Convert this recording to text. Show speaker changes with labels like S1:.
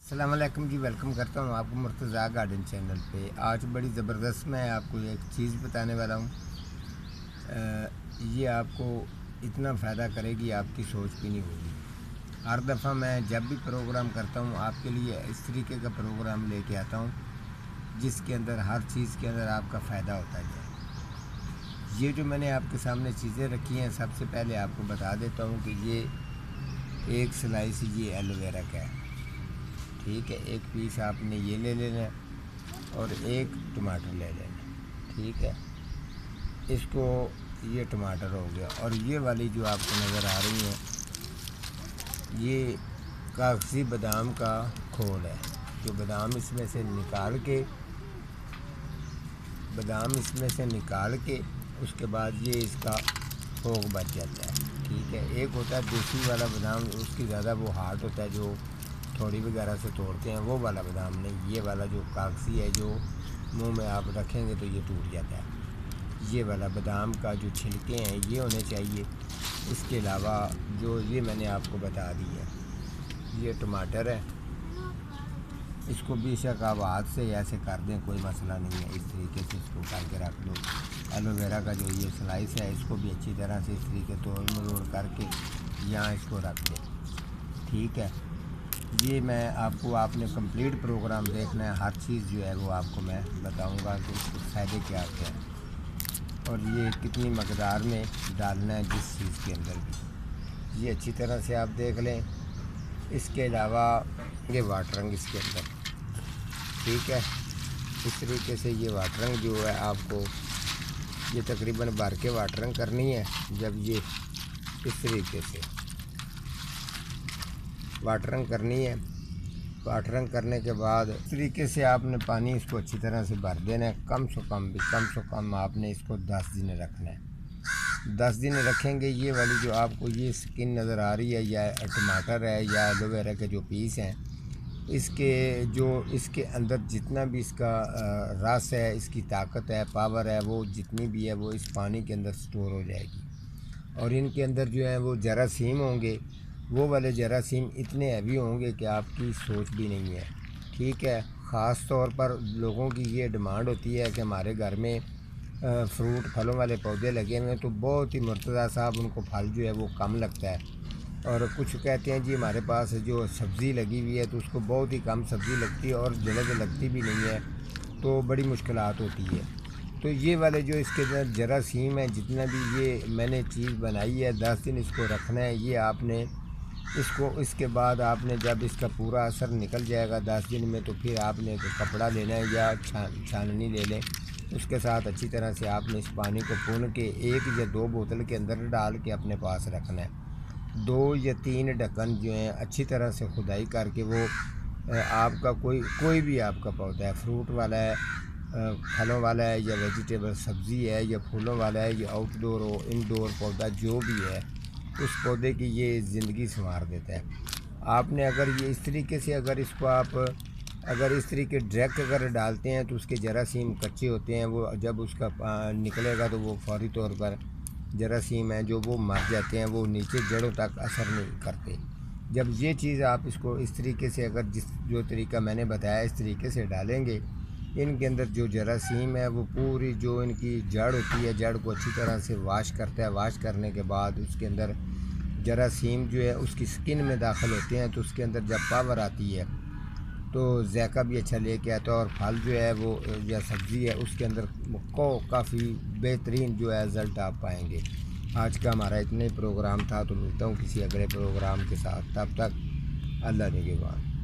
S1: अस्सलाम वालेकुम जी। वेलकम करता हूँ आपको मुर्तज़ा गार्डन चैनल पे। आज बड़ी ज़बरदस्त मैं आपको एक चीज़ बताने वाला हूँ। ये आपको इतना फ़ायदा करेगी आपकी सोच भी नहीं होगी। हर दफ़ा मैं जब भी प्रोग्राम करता हूँ आपके लिए इस तरीके का प्रोग्राम लेके आता हूँ जिसके अंदर हर चीज़ के अंदर आपका फ़ायदा होता जाए। ये जो मैंने आपके सामने चीज़ें रखी हैं, सबसे पहले आपको बता देता हूँ कि ये एक स्लाइस ये एलोवेरा का है, ठीक है। एक पीस आपने ये ले लेना और एक टमाटर ले लेना, ठीक है। इसको ये टमाटर हो गया और ये वाली जो आपको नज़र आ रही है ये कागज़ी बादाम का खोल है। जो बादाम इसमें से निकाल के उसके बाद ये इसका फोक बच जाता है, ठीक है। एक होता है देसी वाला बादाम, उसकी ज़्यादा वो हार्ड होता है, जो थोड़ी वगैरह से तोड़ते हैं, वो वाला बादाम नहीं। ये वाला जो कागज़ी है, जो मुंह में आप रखेंगे तो ये टूट जाता है। ये वाला बादाम का जो छिलके हैं ये होने चाहिए। इसके अलावा जो ये मैंने आपको बता दी है, ये टमाटर है, इसको बेशक आप हाथ से ऐसे कर दें, कोई मसला नहीं है। इस तरीके से इसको करके रख दो। एलोवेरा का जो ये स्लाइस है इसको भी अच्छी तरह से इस तरीके तोड़ मरोड़ करके यहाँ इसको रख दें, ठीक है। ये मैं आपने कंप्लीट प्रोग्राम देखना है, हर चीज़ जो है वो आपको मैं बताऊंगा कि इसके फ़ायदे क्या क्या हैं और ये कितनी मकदार में डालना है जिस चीज़ के अंदर भी। ये अच्छी तरह से आप देख लें। इसके अलावा ये वाटरंग इसके अंदर, ठीक है। इस तरीके से ये वाटरंग जो है आपको ये तकरीबन भर के वाटरंग करनी है। जब ये इस तरीके से वाटरंग करनी है, वाटरंग करने के बाद इस तरीके से आपने पानी इसको अच्छी तरह से भर देना है। कम से कम आपने इसको 10 दिन रखना है। 10 दिन रखेंगे। ये वाली जो आपको ये स्किन नज़र आ रही है या टमाटर है या एलोवेरा के जो पीस हैं, इसके अंदर जितना भी इसका रस है, इसकी ताकत है, पावर है, वो जितनी भी है वो इस पानी के अंदर स्टोर हो जाएगी। और इनके अंदर जो है वो जरासीम होंगे, वो वाले जरासीम इतने हैवी होंगे कि आपकी सोच भी नहीं है, ठीक है। ख़ास तौर पर लोगों की ये डिमांड होती है कि हमारे घर में फ्रूट फलों वाले पौधे लगे हुए हैं, तो बहुत ही मुर्तज़ा साहब उनको फल जो है वो कम लगता है। और कुछ कहते हैं जी हमारे पास जो सब्ज़ी लगी हुई है तो उसको बहुत ही कम सब्ज़ी लगती है और जल्द लगती भी नहीं है, तो बड़ी मुश्किलात होती है। तो ये वाले जो इसके अंदर जरासीम है, जितना भी ये मैंने चीज़ बनाई है, 10 दिन इसको रखना है। ये आपने इसके बाद आपने जब इसका पूरा असर निकल जाएगा 10 दिन में, तो फिर आपने एक कपड़ा लेना है या छाननी ले लें। उसके साथ अच्छी तरह से आपने इस पानी को पुन के 1 या 2 बोतल के अंदर डाल के अपने पास रखना है। 2 या 3 ढक्कन जो हैं अच्छी तरह से खुदाई करके वो आपका कोई भी आपका पौधा है, फ्रूट वाला है, फलों वाला है या वेजिटेबल सब्ज़ी है या फूलों वाला है या आउटडोर हो इनडोर पौधा जो भी है, उस पौधे की ये ज़िंदगी संवार देता है। आपने अगर ये इस तरीके से अगर इस तरीके डायरेक्ट अगर डालते हैं तो उसके जरासीम कच्चे होते हैं, वो जब उसका निकलेगा तो वो फौरी तौर पर जरासीम हैं जो वो मर जाते हैं, वो नीचे जड़ों तक असर नहीं करते। जब ये चीज़ आप इसको इस तरीके से अगर जो तरीका मैंने बताया इस तरीके से डालेंगे, इनके अंदर जो जरासीम है वो पूरी जो इनकी जड़ होती है, जड़ को अच्छी तरह से वाश करता है। वाश करने के बाद उसके अंदर जरासीम जो है उसकी स्किन में दाखिल होते हैं, तो उसके अंदर जब पावर आती है तो ज़ायका भी अच्छा लेके आता है और फल जो है वो या सब्ज़ी है उसके अंदर को काफ़ी बेहतरीन जो है रिज़ल्ट आप पाएंगे। आज का हमारा इतने प्रोग्राम था, तो मिलता हूँ किसी अगले प्रोग्राम के साथ। तब तक अल्लाह निगहबान।